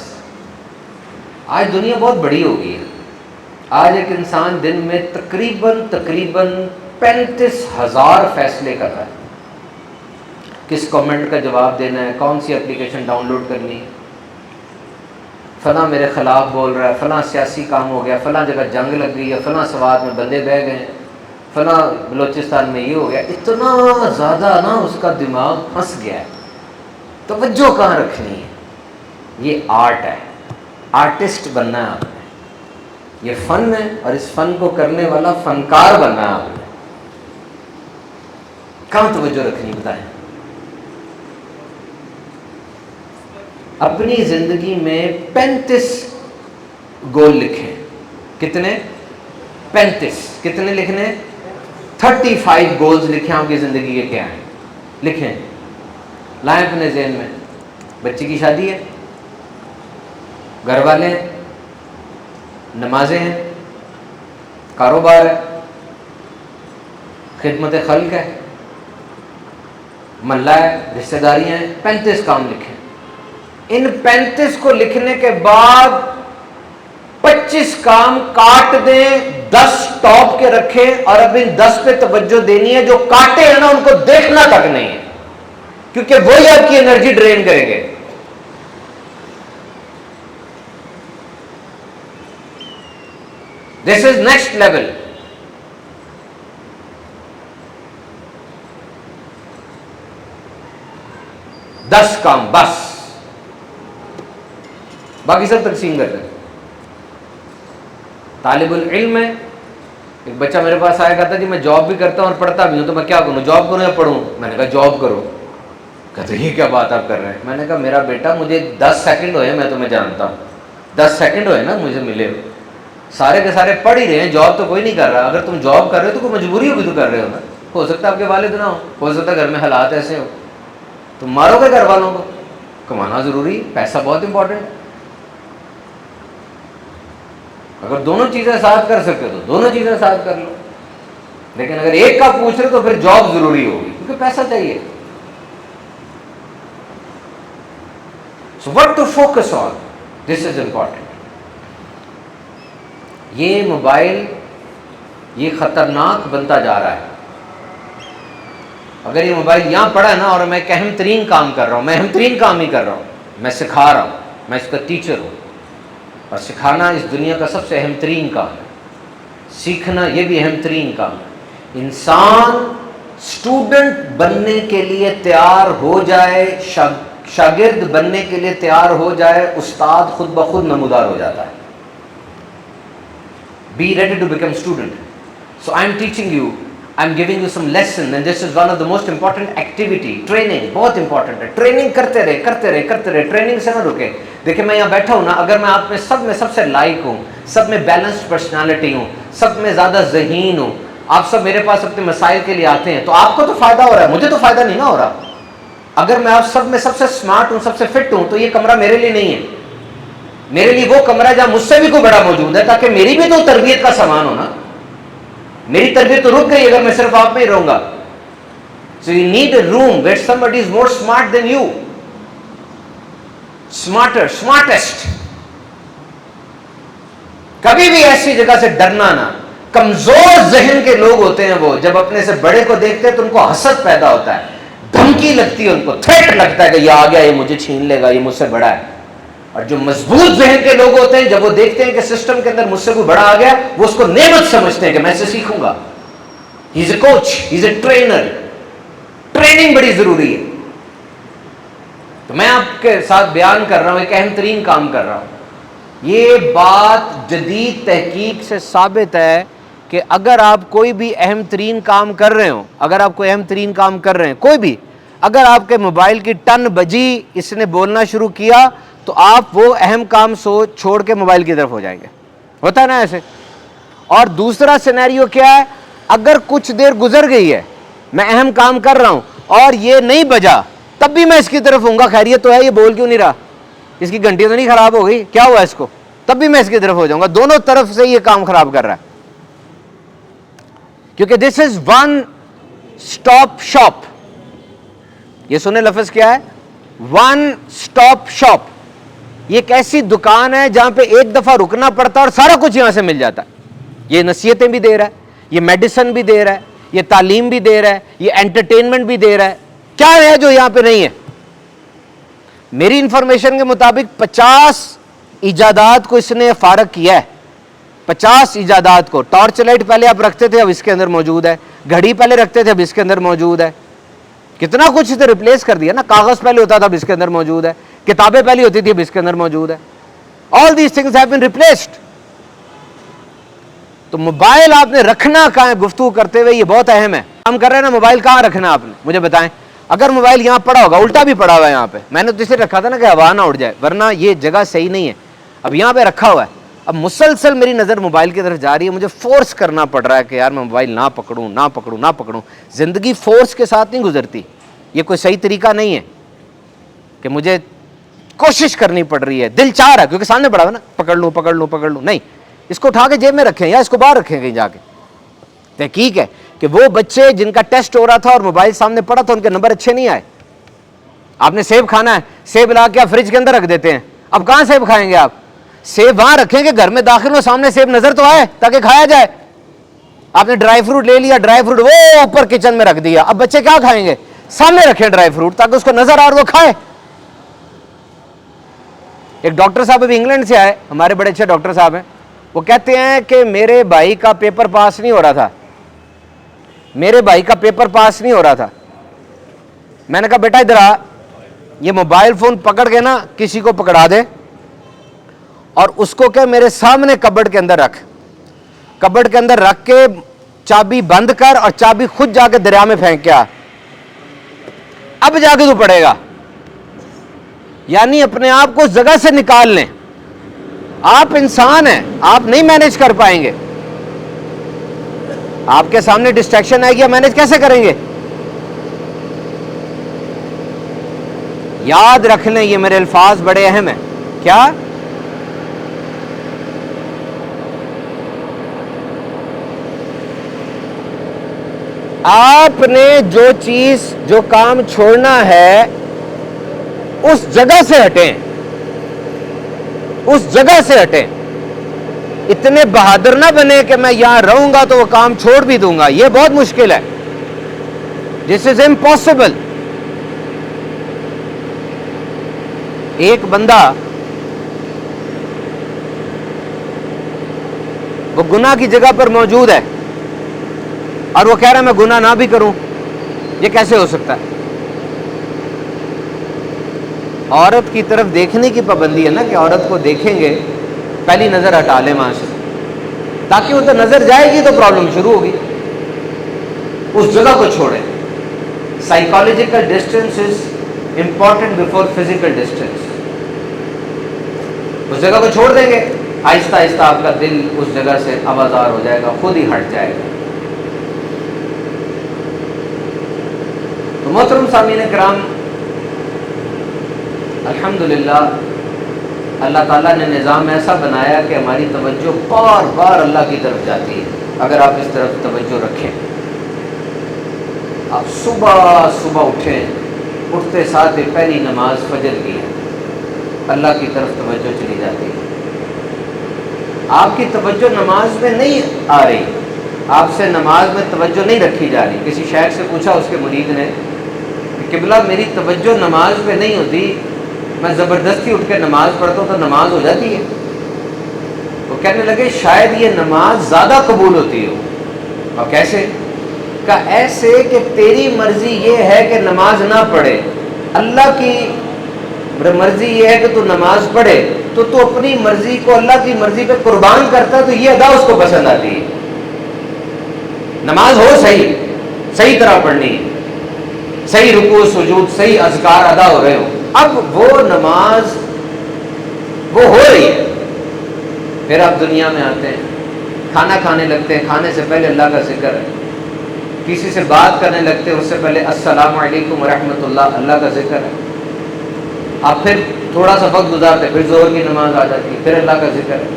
آج دنیا بہت بڑی ہو گئی ہے. آج ایک انسان دن میں تقریباً 35,000 فیصلے کر رہا ہے. کس کامنٹ کا جواب دینا ہے، کون سی اپلیکیشن ڈاؤن لوڈ کرنی ہے. فلاں میرے خلاف بول رہا ہے، فلاں سیاسی کام ہو گیا، فلاں جگہ جنگ لگ گئی ہے، فلاں سوات میں بندے بہ گئے، فلاں بلوچستان میں یہ ہو گیا. اتنا زیادہ نا اس کا دماغ پھنس گیا ہے، توجہ کہاں رکھنی ہے. یہ آرٹ ہے، آرٹسٹ بننا ہے آپ نے. یہ فن ہے اور اس فن کو کرنے والا فنکار بننا ہے آپ نے. کہاں توجہ رکھنی بتائیں. اپنی زندگی میں 35 گول لکھیں. کتنے؟ 35. کتنے لکھنے؟ 35 گولز لکھیں. آپ کی زندگی کے کیا ہیں لکھیں، لائیں اپنے ذہن میں. بچی کی شادی ہے، گھر والے ہیں، نمازیں ہیں، کاروبار ہے، خدمت خلق ہے، محلہ ہے، رشتہ داریاں ہیں. 35 کام لکھیں. ان 35 کو لکھنے کے بعد 25 کام کاٹ دیں، 10 ٹاپ کے رکھیں، اور اب ان 10 پہ توجہ دینی ہے. جو کاٹے ہیں نا ان کو دیکھنا تک نہیں ہے، کیونکہ وہی آپ کی انرجی ڈرین کریں گے. دس از نیکسٹ لیول. دس کام بس، باقی سب تقسیم کر دیں. طالب العلم ہے، ایک بچہ میرے پاس آیا کہتا جی میں جاب بھی کرتا ہوں اور پڑھتا بھی ہوں، تو میں کیا کروں، جاب کروں یا پڑھوں؟ میں نے کہا جاب کرو. کہتے یہ کیا بات آپ کر رہے ہیں؟ میں نے کہا میرا بیٹا مجھے 10 سیکنڈ ہوئے میں تمہیں جانتا ہوں، 10 سیکنڈ ہوئے نا مجھے ملے، سارے کے سارے پڑھ ہی رہے ہیں، جاب تو کوئی نہیں کر رہا. اگر تم جاب کر رہے ہو تو کوئی مجبوری ہوگی تو کر رہے ہو نا. ہو سکتا ہے آپ کے والد نہ ہو سکتا ہے گھر میں حالات ایسے ہو. تم مارو گے گھر والوں کو؟ کمانا ضروری، پیسہ بہت امپورٹنٹ ہے. اگر دونوں چیزیں ساتھ کر سکتے تو دونوں چیزیں ساتھ کر لو، لیکن اگر ایک کا پوچھ رہے تو پھر جاب ضروری ہوگی کیونکہ پیسہ چاہیے. So what to focus on? This is important. یہ موبائل یہ خطرناک بنتا جا رہا ہے. اگر یہ موبائل یہاں پڑا ہے نا اور میں ایک اہم ترین کام کر رہا ہوں، میں اہم ترین کام ہی کر رہا ہوں، میں سکھا رہا ہوں، میں اس کا ٹیچر ہوں، اور سکھانا اس دنیا کا سب سے اہم ترین کام ہے. سیکھنا یہ بھی اہم ترین کام ہے. انسان اسٹوڈنٹ بننے کے لیے تیار ہو جائے، شاگرد بننے کے لیے تیار ہو جائے، استاد خود بخود نمودار ہو جاتا ہے. Be ready to become student. So I am teaching you, I am giving you some lesson, and this is one of the most important activity. Training بہت important ہے. ٹریننگ کرتے رہے کرتے رہے کرتے رہے، ٹریننگ سے نہ رکے. دیکھیں میں یہاں بیٹھا ہوں نا، اگر میں آپ میں سب سے لائق ہوں، سب میں بیلنسڈ پرسنالٹی ہوں، سب میں زیادہ ذہین ہوں، آپ سب میرے پاس اپنے مسائل کے لیے آتے ہیں، تو آپ کو تو فائدہ ہو رہا ہے، مجھے تو فائدہ نہیں نہ ہو رہا. اگر میں آپ سب میں سب سے اسمارٹ ہوں، سب سے فٹ ہوں، تو یہ کمرہ میرے لیے نہیں ہے. میرے لیے وہ کمرہ ہے جہاں مجھ سے بھی کوئی بڑا موجود ہے، تاکہ میری بھی تو تربیت کا سامان ہو نا. میری تربیت تو رک گئی اگر میں صرف آپ میں ہی رہوں گا. So you need a room where somebody is more smart than you. Smarter, smartest. کبھی بھی ایسی جگہ سے ڈرنا نہ. کمزور ذہن کے لوگ ہوتے ہیں وہ، جب اپنے سے بڑے کو دیکھتے ہیں تو ان کو حسد پیدا ہوتا ہے، دھمکی لگتی ہے، ان کو تھریٹ لگتا ہے کہ یہ آ گیا، یہ مجھے چھین لے گا، یہ مجھ سے بڑا ہے. اور جو مضبوط ذہن کے لوگ ہوتے ہیں، جب وہ دیکھتے ہیں کہ سسٹم کے اندر مجھ سے کوئی بڑا آ گیا، وہ اس کو نعمت سمجھتے ہیں کہ میں اسے سیکھوں گا. He is a coach, he is a trainer. Training بڑی ضروری ہے. تو میں آپ کے ساتھ بیان کر رہا ہوں، ایک اہم ترین کام کر رہا ہوں. یہ بات جدید تحقیق سے ثابت ہے کہ اگر آپ کوئی بھی اہم ترین کام کر رہے ہوں، اگر آپ کوئی اہم ترین کام کر رہے ہیں کوئی بھی، اگر آپ کے موبائل کی ٹن بجی، اس نے بولنا شروع کیا، تو آپ وہ اہم کام چھوڑ کے موبائل کی طرف ہو جائیں گے. ہوتا ہے نا ایسے؟ اور دوسرا سینیریو کیا ہے، اگر کچھ دیر گزر گئی ہے، میں اہم کام کر رہا ہوں اور یہ نہیں بجا، تب بھی میں اس کی طرف ہوں گا، خیریت تو ہے، یہ بول کیوں نہیں رہا، اس کی گھنٹی تو نہیں خراب ہو گئی، کیا ہوا اس کو، تب بھی میں اس کی طرف ہو جاؤں گا. دونوں طرف سے یہ کام خراب کر رہا ہے، کیونکہ دس از ون اسٹاپ شاپ. یہ سنیں لفظ کیا ہے، ون اسٹاپ شاپ. یہ ایک ایسی دکان ہے جہاں پہ ایک دفعہ رکنا پڑتا ہے اور سارا کچھ یہاں سے مل جاتا ہے. یہ نصیحتیں بھی دے رہا ہے، یہ میڈیسن بھی دے رہا ہے، یہ تعلیم بھی دے رہا ہے، یہ انٹرٹینمنٹ بھی دے رہا ہے. کیا ہے جو یہاں پہ نہیں ہے؟ میری انفارمیشن کے مطابق 50 ایجادات کو اس نے فارغ کیا ہے، 50 ایجادات کو. ٹارچ لائٹ پہلے آپ رکھتے تھے، اب اس کے اندر موجود ہے. گھڑی پہلے رکھتے تھے، اب اس کے اندر موجود ہے. کتنا کچھ اسے ریپلیس کر دیا نا. کاغذ پہلے ہوتا تھا، اب اس کے اندر موجود ہے. کتابیں پہلے ہوتی تھی، اب اس کے اندر موجود ہے. All these things have been replaced. تو موبائل آپ نے رکھنا کہاں ہے؟ گفتگو کرتے ہوئے یہ بہت اہم ہے. ہم کر رہے ہیں نا، موبائل کہاں رکھنا آپ نے؟ مجھے بتائیں. اگر موبائل یہاں پڑا ہوگا، الٹا بھی پڑا ہوا ہے یہاں پہ، میں نے تو اسے رکھا تھا نا کہ ہوا نہ اڑ جائے، ورنہ یہ جگہ صحیح نہیں ہے. اب یہاں پہ رکھا ہوا ہے، اب مسلسل میری نظر موبائل کی طرف جا رہی ہے. مجھے فورس کرنا پڑ رہا ہے کہ یار میں موبائل نہ پکڑوں نہ پکڑوں نہ پکڑوں. زندگی فورس کے ساتھ نہیں گزرتی. یہ کوئی صحیح طریقہ نہیں ہے کہ مجھے کوشش کرنی پڑ رہی ہے. دل چاہ رہا ہے کیونکہ سامنے پڑا ہوا نا، پکڑ لوں پکڑ لوں پکڑ لوں. نہیں، اس کو اٹھا کے جیب میں رکھیں یا اس کو باہر رکھیں کہیں جا کے. تحقیق ہے کہ وہ بچے جن کا ٹیسٹ ہو رہا تھا اور موبائل سامنے پڑا تھا، ان کے نمبر اچھے نہیں آئے. آپ نے سیب کھانا ہے، سیب لا کے آپ فریج کے اندر رکھ دیتے ہیں. اب کہاں سیب کھائیں گے آپ؟ سیب وہاں رکھیں کہ گھر میں داخل ہو، سامنے سیب نظر تو آئے تاکہ کھایا جائے. آپ نے ڈرائی فروٹ لے لیا، ڈرائی فروٹ وہ اوپر کچن میں رکھ دیا. اب بچے کیا کھائیں گے؟ سامنے رکھیں ڈرائی فروٹ تاکہ اس کو نظر آ اور وہ کھائے. ایک ڈاکٹر صاحب ابھی انگلینڈ سے آئے، ہمارے بڑے اچھے ڈاکٹر صاحب ہیں. وہ کہتے ہیں کہ میرے بھائی کا پیپر پاس نہیں ہو رہا تھا، میرے بھائی کا پیپر پاس نہیں ہو رہا تھا. میں نے کہا بیٹا ادھر آ، یہ موبائل فون پکڑ کے نا کسی کو پکڑا دے اور اس کو کہ میرے سامنے کبڈ کے اندر رکھ. کبڈ کے اندر رکھ کے چابی بند کر اور چابی خود جا کے دریا میں پھینک کے آ. اب جا کے تو پڑے گا. یعنی اپنے آپ کو اس جگہ سے نکال لیں. آپ انسان ہیں، آپ نہیں مینج کر پائیں گے. آپ کے سامنے ڈسٹریکشن آئے گی، مینج کیسے کریں گے؟ یاد رکھ لیں، یہ میرے الفاظ بڑے اہم ہیں. کیا؟ آپ نے جو چیز جو کام چھوڑنا ہے اس جگہ سے ہٹیں، اس جگہ سے ہٹیں. اتنے بہادر نہ بنے کہ میں یہاں رہوں گا تو وہ کام چھوڑ بھی دوں گا. یہ بہت مشکل ہے. دس از امپاسبل. ایک بندہ وہ گناہ کی جگہ پر موجود ہے اور وہ کہہ رہا ہے میں گناہ نہ بھی کروں. یہ کیسے ہو سکتا ہے؟ عورت کی طرف دیکھنے کی پابندی ہے نا کہ عورت کو دیکھیں گے پہلی نظر ہٹا لیں وہاں سے، تاکہ وہ تو نظر جائے گی تو پرابلم شروع ہوگی. اس جگہ کو چھوڑیں. Psychological distance is important before physical distance. اس جگہ کو چھوڑ دیں گے، آہستہ آہستہ آپ کا دل اس جگہ سے آوازار ہو جائے گا، خود ہی ہٹ جائے گا. تو محترم سامعین کرام، الحمدللہ اللہ تعالیٰ نے نظام ایسا بنایا کہ ہماری توجہ بار بار اللہ کی طرف جاتی ہے. اگر آپ اس طرف توجہ رکھیں، آپ صبح صبح اٹھیں، اٹھتے ساتھ ہی پہلی نماز فجر کی ہے، اللہ کی طرف توجہ چلی جاتی ہے. آپ کی توجہ نماز میں نہیں آ رہی، آپ سے نماز میں توجہ نہیں رکھی جا رہی. کسی شیخ سے پوچھا اس کے مرید نے کہ قبلہ میری توجہ نماز میں نہیں ہوتی، میں زبردستی اٹھ کے نماز پڑھتا ہوں تو نماز ہو جاتی ہے. وہ کہنے لگے شاید یہ نماز زیادہ قبول ہوتی ہو. اور کیسے؟ کہ ایسے کہ تیری مرضی یہ ہے کہ نماز نہ پڑھے، اللہ کی مرضی یہ ہے کہ تو نماز پڑھے، تو اپنی مرضی کو اللہ کی مرضی پہ قربان کرتا ہے، تو یہ ادا اس کو پسند آتی ہے. نماز ہو صحیح طرح پڑھنی ہے، صحیح رکوع سجود، صحیح اذکار ادا ہو رہے ہو. اب وہ نماز وہ ہو رہی ہے. پھر آپ دنیا میں آتے ہیں، کھانا کھانے لگتے ہیں، کھانے سے پہلے اللہ کا ذکر ہے. کسی سے بات کرنے لگتے ہیں، اس سے پہلے السلام علیکم ورحمۃ اللہ، اللہ کا ذکر ہے. آپ پھر تھوڑا سا وقت گزارتے، پھر ظہر کی نماز آ جاتی ہے، پھر اللہ کا ذکر ہے.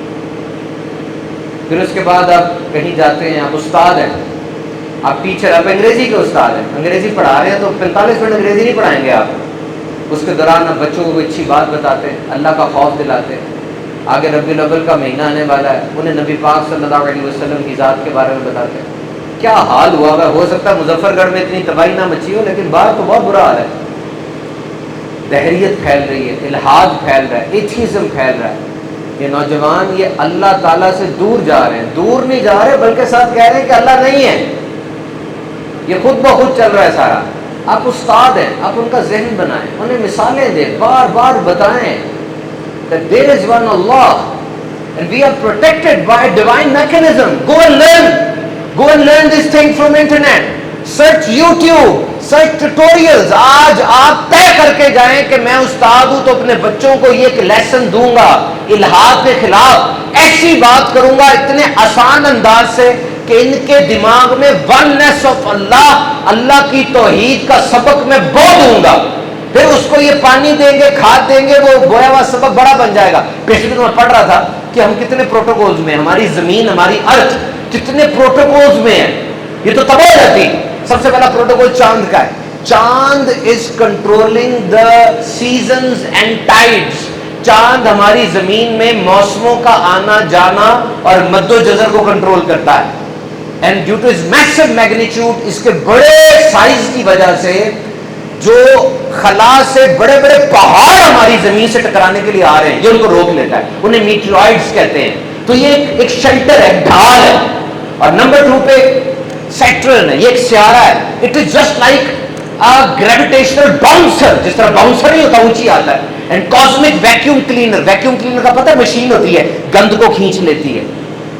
پھر اس کے بعد آپ کہیں جاتے ہیں، آپ استاد ہیں، آپ ٹیچر، آپ انگریزی کے استاد ہیں، انگریزی پڑھا رہے ہیں تو 45 منٹ انگریزی نہیں پڑھائیں گے آپ. اس کے دوران آپ بچوں کو اچھی بات بتاتے ہیں، اللہ کا خوف دلاتے ہیں. آگے ربیع الاول کا مہینہ آنے والا ہے، انہیں نبی پاک صلی اللہ علیہ وسلم کی ذات کے بارے میں بتاتے ہیں. کیا حال ہوا ہے؟ ہو سکتا ہے مظفر گڑھ میں اتنی تباہی نہ مچی ہو، لیکن باہر تو بہت برا حال ہے. دہریت پھیل رہی ہے، الحاد پھیل رہا ہے، ایتھیزم پھیل رہا ہے. یہ نوجوان یہ اللہ تعالیٰ سے دور جا رہے ہیں، دور نہیں جا رہے بلکہ ساتھ کہہ رہے ہیں کہ اللہ نہیں ہے، یہ خود بخود چل رہا ہے سارا۔ آپ استاد ہیں، آپ ان کا ذہن بنائیں، انہیں مثالیں دیں، بار بار بتائیں that there is one Allah and we are protected by a divine mechanism. Go and learn this thing from internet. Search YouTube, search tutorials. آج آپ طے کر کے جائیں کہ میں استاد ہوں تو اپنے بچوں کو یہ ایک لیسن دوں گا، الحاد کے خلاف ایسی بات کروں گا اتنے آسان انداز سے کہ ان کے دماغ میں وننس آف اللہ کی توحید کا سبق میں بو دوں گا، پھر اس کو یہ پانی دیں گے، کھاد دیں گے، وہ بویا ہوا سبق بڑا بن جائے گا۔ پچھلے دن میں پڑھ رہا تھا کہ ہم کتنے پروٹوکولز میں، ہماری زمین، ہماری ارتھ کتنے پروٹوکولز میں ہے، یہ تو تباہ ہو جاتی۔ سب سے پہلا پروٹوکول چاند کا ہے، چاند is controlling the seasons and tides. چاند ہماری زمین میں موسموں کا آنا جانا اور مد و جزر کو کنٹرول کرتا ہے، and due to its meso magnitude, اس کے بڑے سائز کی وجہ سے جو خلا سے بڑے بڑے پہاڑ ہماری زمین سے ٹکرانے کے لیے آ رہے ہیں یہ ان کو روک لیتا ہے، انہیں میٹیورائڈز کہتے ہیں۔ تو یہ ایک شیلٹر ہے، ڈھال ہے۔ اور نمبر 2 پہ سیٹرن ہے، یہ ایک سیارہ ہے، it is just like gravitational bouncer, جس طرح باؤنسر نہیں ہوتا اونچی آتا ہے، and cosmic vacuum cleaner, vacuum cleaner کا پتہ ہے مشین ہوتی ہے گند کو کھینچ لیتی ہے،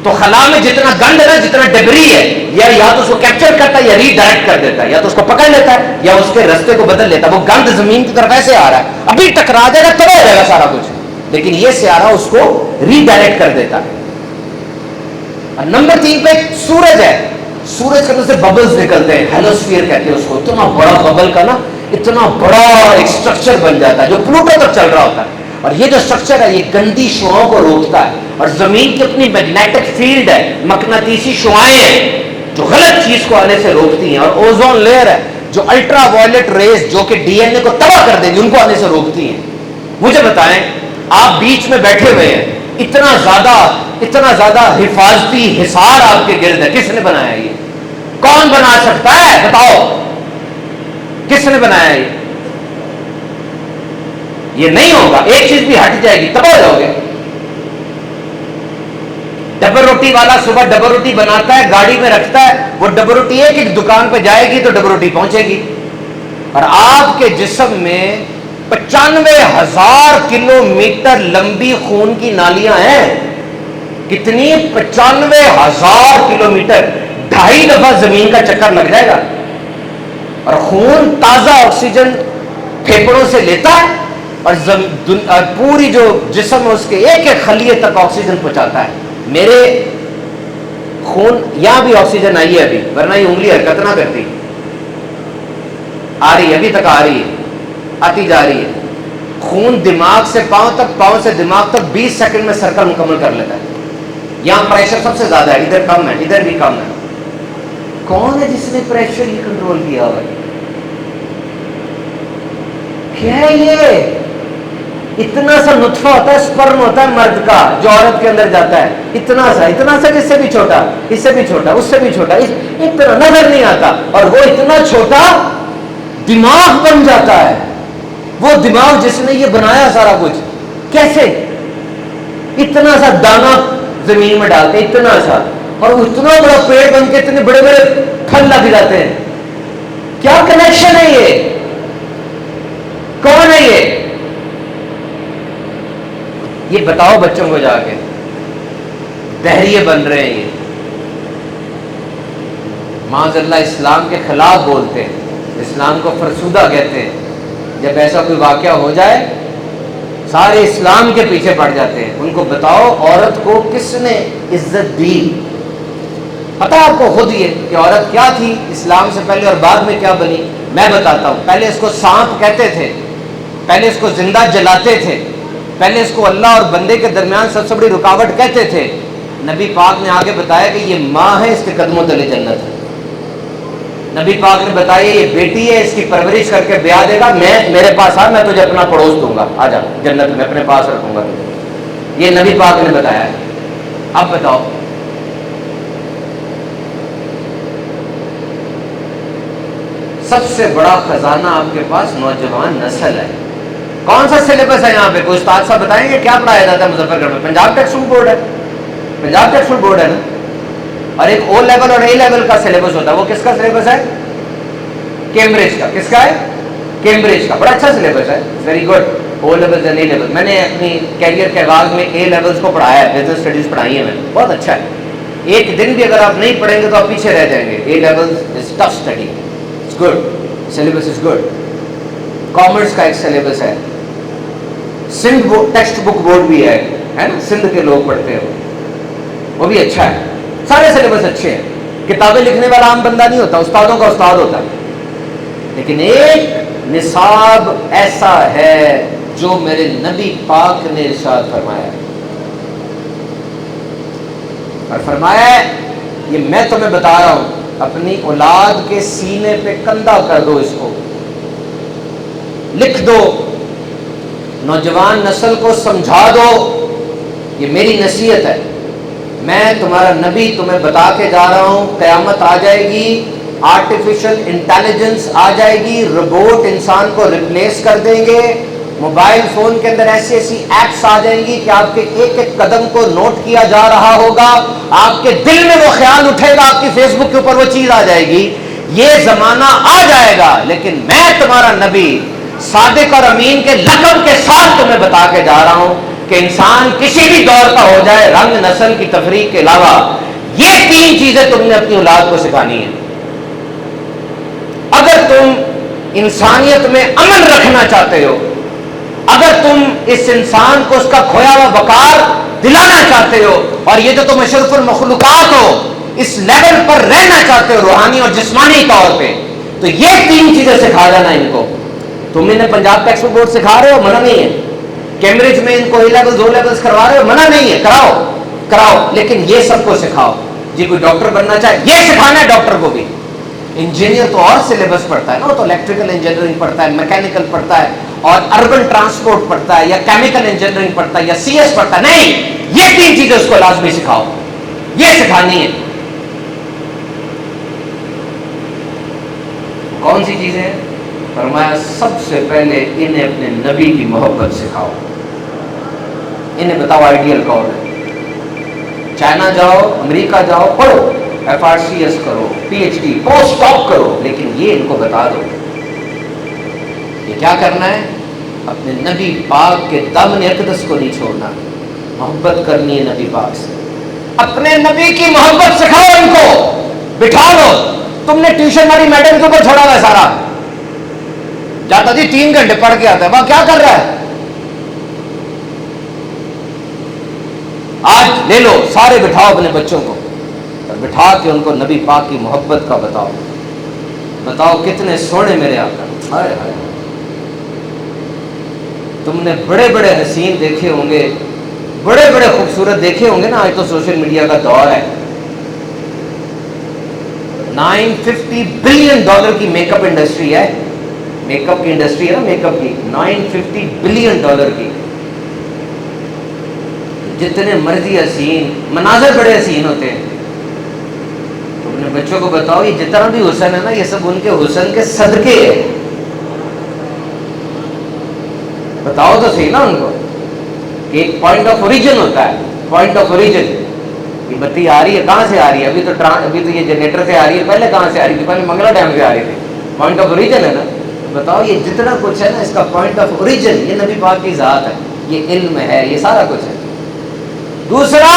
تو خلا میں جتنا گند ہے نا، جتنا ڈبری ہے، یا تو اس کو کیپچر کرتا ہے یا ری ڈائریکٹ کر دیتا ہے، یا تو اس کو پکڑ لیتا ہے یا اس کے رستے کو بدل لیتا ہے۔ وہ گند زمین کی طرف ایسے آ رہا ہے، ابھی ٹکرا جائے گا تباہ ہو جائے گا سارا کچھ، لیکن یہ سیارہ اس کو ری ڈائریکٹ کر دیتا ہے۔ اور نمبر 3 پہ سورج ہے، سورج کے اندر سے ببلز نکلتے ہیں، ہیلوسفیئر کہتے ہیں اس کو، اتنا بڑا ببل کا نا اتنا بڑا ایک اسٹرکچر بن جاتا ہے جو پلوٹو تک چل رہا ہوتا ہے، اور یہ جو اسٹرکچر ہے یہ گندی شعاؤں کو روکتا ہے، اور زمین کی اپنی میگنیٹک فیلڈ ہے، مقناطیسی شعائیں ہیں جو غلط چیز کو آنے سے روکتی ہیں، اور اوزون لیئر ہے جو الٹرا وائلٹ ریز جو کہ ڈی این اے کو تباہ کر دیں گی ان کو آنے سے روکتی ہیں۔ مجھے بتائیں، آپ بیچ میں بیٹھے ہوئے ہیں، اتنا زیادہ حفاظتی حصار آپ کے گرد ہے، کس نے بنایا یہ؟ کون بنا سکتا ہے بتاؤ، کس نے بنایا یہ نہیں ہوگا، ایک چیز بھی ہٹ جائے گی تباہ ہو جاؤ گے۔ ڈبل روٹی والا صبح ڈبل روٹی بناتا ہے، گاڑی میں رکھتا ہے، وہ ڈبل روٹی ایک ایک دکان پہ جائے گی تو ڈبل روٹی پہنچے گی، اور آپ کے جسم میں 95,000 کلومیٹر لمبی خون کی نالیاں ہیں۔ کتنی؟ 95,000 کلومیٹر، 2.5 دفعہ زمین کا چکر لگ جائے گا، اور خون تازہ آکسیجن پھیپڑوں سے لیتا ہے اور پوری جو جسم ہے اس کے ایک ایک خلیے تک آکسیجن پہنچاتا ہے۔ میرے خون یہاں بھی آکسیجن آئی ہے ابھی، ورنہ یہ انگلی حرکت نہ کرتی، آ رہی ہے، ابھی تک آ رہی ہے، آتی جا رہی ہے۔ خون دماغ سے پاؤں تک، پاؤں سے دماغ تک 20 سیکنڈ میں سرکل مکمل کر لیتا ہے۔ یہاں پریشر سب سے زیادہ ہے، ادھر کم ہے، ادھر بھی کم ہے۔ کون ہے جس نے پریشر یہ کنٹرول کیا ہوا ہے؟ کیا ہے یہ؟ اتنا سا نطفہ ہوتا ہے، سپرم ہوتا ہے مرد کا جو عورت کے اندر جاتا ہے، اتنا سا کہ اس سے بھی چھوٹا، اس سے بھی چھوٹا، اس سے بھی چھوٹا، اتنا نظر نہیں آتا، اور وہ اتنا چھوٹا دماغ بن جاتا ہے۔ وہ دماغ جس نے یہ بنایا سارا کچھ، کیسے؟ اتنا سا دانا زمین میں ڈالتے، اتنا سا، اور اتنا بڑا پیڑ بن کے اتنے بڑے بڑے پھل لگ جاتے ہیں۔ کیا کنیکشن ہے یہ؟ کون ہے یہ بتاؤ بچوں کو جا کے، بحریے بن رہے ہیں یہ، معاذ اللہ اسلام کے خلاف بولتے ہیں، اسلام کو فرسودہ کہتے ہیں۔ جب ایسا کوئی واقعہ ہو جائے سارے اسلام کے پیچھے پڑ جاتے ہیں۔ ان کو بتاؤ عورت کو کس نے عزت دی؟ پتہ آپ کو خود یہ کہ عورت کیا تھی اسلام سے پہلے اور بعد میں کیا بنی؟ میں بتاتا ہوں۔ پہلے اس کو سانپ کہتے تھے، پہلے اس کو زندہ جلاتے تھے، پہلے اس کو اللہ اور بندے کے درمیان سب سے بڑی رکاوٹ کہتے تھے۔ نبی پاک نے آگے بتایا کہ یہ ماں ہے، اس کے قدموں تلے جنت ہے۔ نبی پاک نے بتایا یہ بیٹی ہے، اس کی پرورش کر کے بیاہ دے گا، میرے پاس آ، میں تجھے اپنا پڑوس دوں گا، آ جا جنت میں اپنے پاس رکھوں گا تجھے۔ یہ نبی پاک نے بتایا ہے۔ اب بتاؤ سب سے بڑا خزانہ آپ کے پاس نوجوان نسل ہے، کون سا سلیبس ہے یہاں پہ؟ کوئی استاد صاحب بتائیں گے کیا پڑھایا جاتا ہے مظفر گڑھ میں؟ پنجاب ٹیکسٹ بک بورڈ ہے، پنجاب ٹیکسٹ بک بورڈ ہے نا. اور ایک او لیول اور اے لیول کا سلیبس ہوتا ہے. وہ کس کا سلیبس ہے؟ کیمبرج کا. کس کا ہے؟ کیمبرج کا. بڑا اچھا سلیبس ہے، very good. O level and a level. میں نے اپنی کیریئر کے آغاز میں اے لیولس کو پڑھایا ہے، بزنس اسٹڈیز پڑھائی ہیں میں نے، بہت اچھا ہے. ایک دن بھی اگر آپ نہیں پڑھیں گے تو آپ پیچھے رہ جائیں گے. A level is tough study, it's good, syllabus is good. Commerce کا ایک سلیبس ہے. سندھ ٹیکسٹ بک بورڈ بھی ہے نا، سندھ کے لوگ پڑھتے ہیں وہ بھی اچھا ہے. سارے سلیبس اچھے ہیں. کتابیں لکھنے والا عام بندہ نہیں ہوتا، استادوں کا استاد ہوتا ہے. لیکن ایک نصاب ایسا ہے جو میرے نبی پاک نے ارشاد فرمایا ہے، اور فرمایا ہے یہ میں تمہیں بتا رہا ہوں، اپنی اولاد کے سینے پہ کندھا کر دو، اس کو لکھ دو، نوجوان نسل کو سمجھا دو. یہ میری نصیحت ہے. میں تمہارا نبی تمہیں بتا کے جا رہا ہوں، قیامت آ جائے گی، آرٹیفیشل انٹیلیجنس آ جائے گی، روبوٹ انسان کو ریپلیس کر دیں گے. موبائل فون کے اندر ایسی ایسی ایپس آ جائیں گی کہ آپ کے ایک ایک قدم کو نوٹ کیا جا رہا ہوگا. آپ کے دل میں وہ خیال اٹھے گا، آپ کی فیس بک کے اوپر وہ چیز آ جائے گی. یہ زمانہ آ جائے گا، لیکن میں تمہارا نبی صادق اور امین کے لقب کے ساتھ تمہیں بتا کے جا رہا ہوں کہ انسان کسی بھی دور کا ہو جائے، رنگ نسل کی تفریق کے علاوہ یہ تین چیزیں تم نے اپنی اولاد کو سکھانی ہیں. اگر تم انسانیت میں امن رکھنا چاہتے ہو، اگر تم اس انسان کو اس کا کھویا ہوا وقار دلانا چاہتے ہو، اور یہ جو تم اشرف المخلوقات ہو اس لیول پر رہنا چاہتے ہو روحانی اور جسمانی طور پہ، تو یہ تین چیزیں سکھا جانا ان کو. تم انہیں پنجاب ٹیکسٹ بک بورڈ سکھا رہے ہو، منع نہیں ہے. کیمبرج میں ان کو اے لیول دو لیولز کروا رہے ہو، منع نہیں ہے، کراؤ، لیکن یہ سب کو سکھاؤ. جی کوئی ڈاکٹر بننا چاہے یہ سکھانا ہے ڈاکٹر کو بھی. انجینئر تو اور سلیبس پڑھتا ہے نا، وہ تو الیکٹریکل انجینئرنگ پڑھتا ہے، میکینیکل پڑھتا ہے، اور اربن ٹرانسپورٹ پڑھتا ہے، یا کیمیکل انجینئرنگ پڑھتا ہے، یا سی ایس پڑھتا ہے. نہیں، یہ تین چیزیں اس کو لازمی سکھاؤ، یہ سکھانی ہے. کون سی چیزیں ہیں؟ فرمایا سب سے پہلے انہیں اپنے نبی کی محبت سکھاؤ. انہیں بتاؤ آئیڈیل کون ہے. چائنا جاؤ، امریکہ جاؤ، پڑھو، FRCS کرو، PhD پوسٹ ڈاک کرو، لیکن یہ ان کو بتا دو یہ کیا کرنا ہے. اپنے نبی پاک کے دامن اقدس کو نہیں چھوڑنا، محبت کرنی ہے نبی پاک سے. اپنے نبی کی محبت سکھاؤ ان کو، بٹھا لو. تم نے ٹیوشن والی میڈم کے اوپر چھوڑا ہوا ہے سارا، جاتا جی 3 گھنٹے پڑھ کے آتا ہے، وہاں کیا کر رہا ہے. آج لے لو سارے، بٹھاؤ اپنے بچوں کو، اور بٹھا کے ان کو نبی پاک کی محبت کا بتاؤ کتنے سونے میرے آقا. ہائے ہائے، تم نے بڑے بڑے حسین دیکھے ہوں گے، بڑے بڑے خوبصورت دیکھے ہوں گے نا. آج تو سوشل میڈیا کا دور ہے. $950 بلین کی میک اپ انڈسٹری ہے، میک اپ کی انڈسٹری ہے نا، میک اپ کی $950 بلین کی. جتنے مرضی حسین مناظر بڑے حسین ہوتے ہیں. تو اپنے بچوں کو بتاؤ یہ جتنا بھی حسن ہے نا، یہ سب ان کے حسن کے صدقے ہے. بتاؤ تو صحیح نا ان کو کہ ایک پوائنٹ آف اوریجن ہوتا ہے. پوائنٹ آف اوریجن، یہ بتی آ رہی ہے کہاں سے آ رہی ہے؟ ابھی تو یہ جنریٹر سے آ رہی ہے، پہلے کہاں سے آ رہی تھی؟ پہلے منگلا ڈیم سے آ رہی تھی. پوائنٹ آف اوریجن ہے نا. بتاؤ یہ جتنا کچھ ہے نا، اس کا پوائنٹ آف اوریجن یہ نبی پاک کی ذات ہے، یہ علم ہے، یہ سارا کچھ ہے. دوسرا،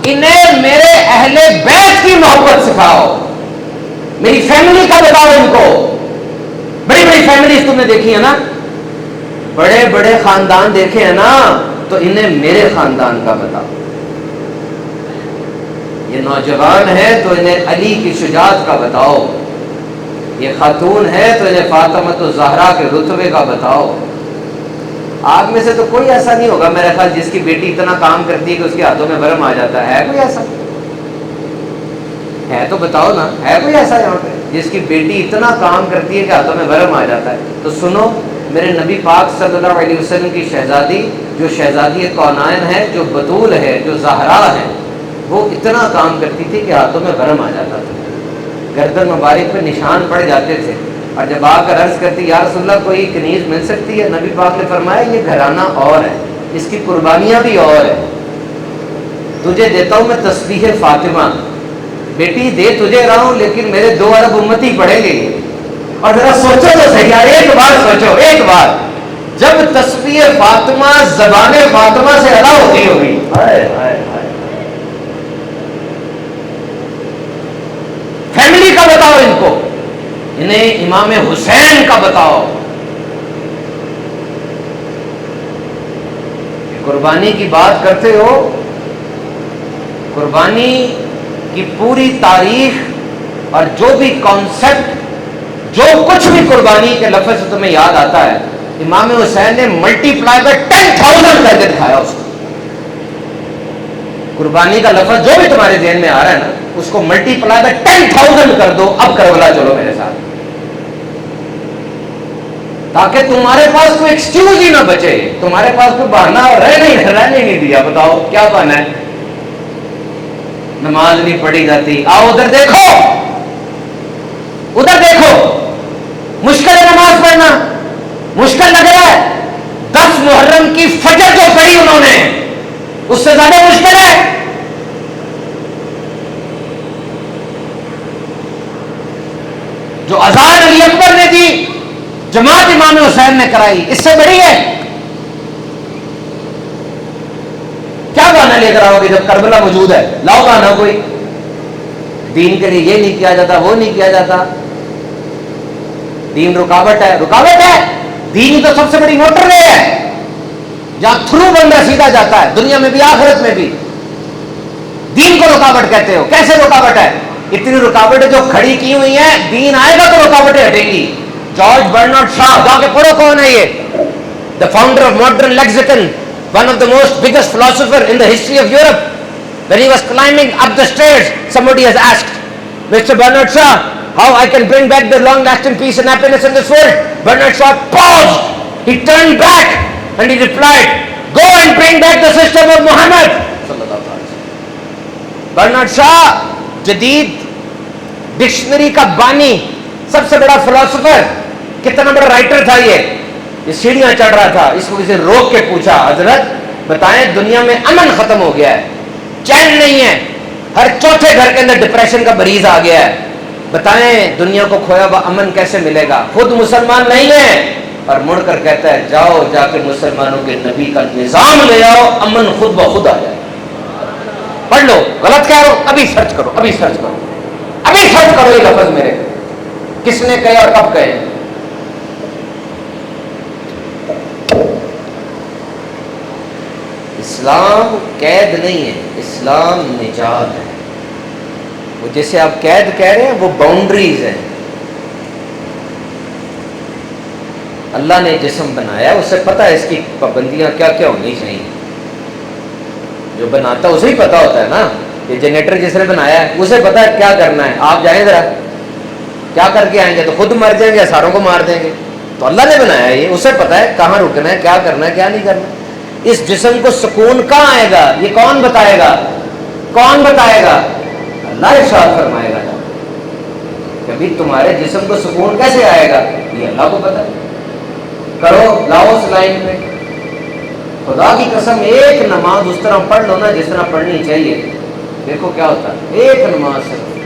انہیں میرے اہل بیت کی محبت سکھاؤ، میری فیملی کا بتاؤ ان کو. بڑی بڑی فیملیز تم نے دیکھی ہے نا، بڑے بڑے خاندان دیکھے ہیں نا، تو انہیں میرے خاندان کا بتاؤ. یہ نوجوان ہے تو انہیں علی کی شجاعت کا بتاؤ، یہ خاتون ہے تو انہیں فاطمۃ الزہرا کے رتبے کا بتاؤ. آپ میں سے تو کوئی ایسا نہیں ہوگا میرے خیال جس کی بیٹی اتنا کام کرتی ہے کہ اس کے ہاتھوں میں برم آ جاتا ہے. کوئی ایسا ہے تو بتاؤ نا، ہے کوئی ایسا یہاں پہ جس کی بیٹی اتنا کام کرتی ہے کہ ہاتھوں میں برم آ جاتا ہے؟ تو سنو، میرے نبی پاک صلی اللہ علیہ وسلم کی شہزادی، جو شہزادی کونین ہے، جو بطول ہے، جو زہرا ہے، وہ اتنا کام کرتی تھی کہ ہاتھوں میں برم آ جاتا تھا، گردن مبارک پہ نشان پڑ جاتے تھے. اور جب آ کر عرض کرتی یا رسول اللہ کوئی کنیز مل سکتی ہے، نبی پاک نے فرمایا یہ گھرانہ اور ہے، اس کی قربانیاں بھی اور ہے، تجھے دیتا ہوں میں تسبیح فاطمہ، بیٹی دے تجھے رہا ہوں لیکن میرے 2 ارب امتی پڑھیں گے۔ اور ذرا سوچو تو صحیح یار، ایک بار سوچو، ایک بار جب تسبیح فاطمہ زبان فاطمہ سے ادا ہوتی ہوگی، ہائے ہائے ہائے، فیملی کا بتاؤ ان کو، انہیں امام حسین کا بتاؤ، قربانی کی بات کرتے ہو، قربانی کی پوری تاریخ اور جو بھی کانسیپٹ، جو کچھ بھی قربانی کے لفظ سے تمہیں یاد آتا ہے، امام حسین نے ملٹی پلائی بائی 10,000 کر کے دکھایا اس کو۔ قربانی کا لفظ جو بھی تمہارے ذہن میں آ رہا ہے نا، اس کو ملٹی پلائی بائی 10,000 کر دو، اب کربلا چلو میرے ساتھ، تاکہ تمہارے پاس کوئی ایکسکیوز ہی نہ بچے، تمہارے پاس کوئی بہانہ رہنے نہیں دیا۔ بتاؤ کیا بہانہ ہے؟ نماز نہیں پڑھی جاتی، آؤ ادھر دیکھو، ادھر دیکھو، مشکل ہے نماز پڑھنا، مشکل لگ رہا ہے، 10 محرم کی فجر جو پڑھی انہوں نے اس سے زیادہ مشکل ہے؟ جو اذان علی اکبر نے دی، جماعت امام حسین نے کرائی، اس سے بڑی ہے؟ کیا بہانہ لے کر آؤ گے جب کربلا موجود ہے؟ لاؤ بہانہ کوئی، دین کے لیے یہ نہیں کیا جاتا، وہ نہیں کیا جاتا، دین رکاوٹ ہے، رکاوٹ ہے، دین ہی تو سب سے بڑی موٹر وے ہے جہاں تھرو بندہ سیدھا جاتا ہے، دنیا میں بھی آخرت میں بھی۔ دین کو رکاوٹ کہتے ہو، کیسے رکاوٹ ہے؟ اتنی رکاوٹیں جو کھڑی کی ہوئی ہیں، دین آئے گا تو رکاوٹیں ہٹیں گی۔ جارج برنارڈ شاہ، جا کے پڑھو کون ہے یہ، the founder of modern lexicon, one of the most biggest philosopher in the history of Europe. When he was climbing up the stairs, somebody has asked, Mr. Bernard Shaw, how I can bring back the long-lasting peace and happiness in this world? Bernard Shaw paused, he turned back and he replied, go and bring back the system of Muhammad. Bernard Shaw جدید dictionary کا بانی، سب سے بڑا philosopher, کتنا بڑا writer تھا یہ سیڑھیاں چڑھ رہا تھا، اس کو کسی نے روک کے پوچھا، حضرت بتائیں دنیا میں امن ختم ہو گیا ہے، چین نہیں ہے، ہر چوتھے گھر کے اندر ڈپریشن کا مریض آ گیا ہے، بتائیں دنیا کو کھویا ہوا امن کیسے ملے گا؟ خود مسلمان نہیں ہے، اور مڑ کر کہتا ہے جاؤ جا کے مسلمانوں کے نبی کا نظام لے آؤ، امن خود بخود آ جائے۔ پڑھ لو، غلط کہہ رہا ہوں ابھی سرچ کرو، ابھی سرچ کرو، ابھی سرچ کرو یہ لفظ میرے کس نے کہے اور کب کہے۔ اسلام قید نہیں ہے، اسلام نجات ہے۔ وہ جیسے آپ قید کہہ رہے ہیں وہ باؤنڈریز ہیں۔ اللہ نے جسم بنایا، اسے پتہ ہے اس کی پابندیاں کیا کیا ہونی چاہیے، جو بناتا ہے اسے ہی پتا ہوتا ہے نا، یہ جنریٹر جس نے بنایا ہے اسے پتا ہے کیا کرنا ہے۔ آپ جائیں ذرا، کیا کر کے آئیں گے؟ تو خود مر جائیں گے، ساروں کو مار دیں گے۔ تو اللہ نے بنایا ہے یہ، اسے پتا ہے کہاں رکنا ہے، کیا کرنا ہے، کیا نہیں کرنا۔ اس جسم کو سکون کہاں آئے گا یہ کون بتائے گا؟ کون بتائے گا؟ اللہ ارشاد فرمائے گا۔ کبھی تمہارے جسم کو سکون کیسے آئے گا یہ اللہ کو پتا ہے۔ کرو، لاؤ اس لائن میں، خدا کی قسم ایک نماز اس طرح پڑھ لو نا جس طرح پڑھنی چاہیے، دیکھو کیا ہوتا ہے۔ ایک نماز صرف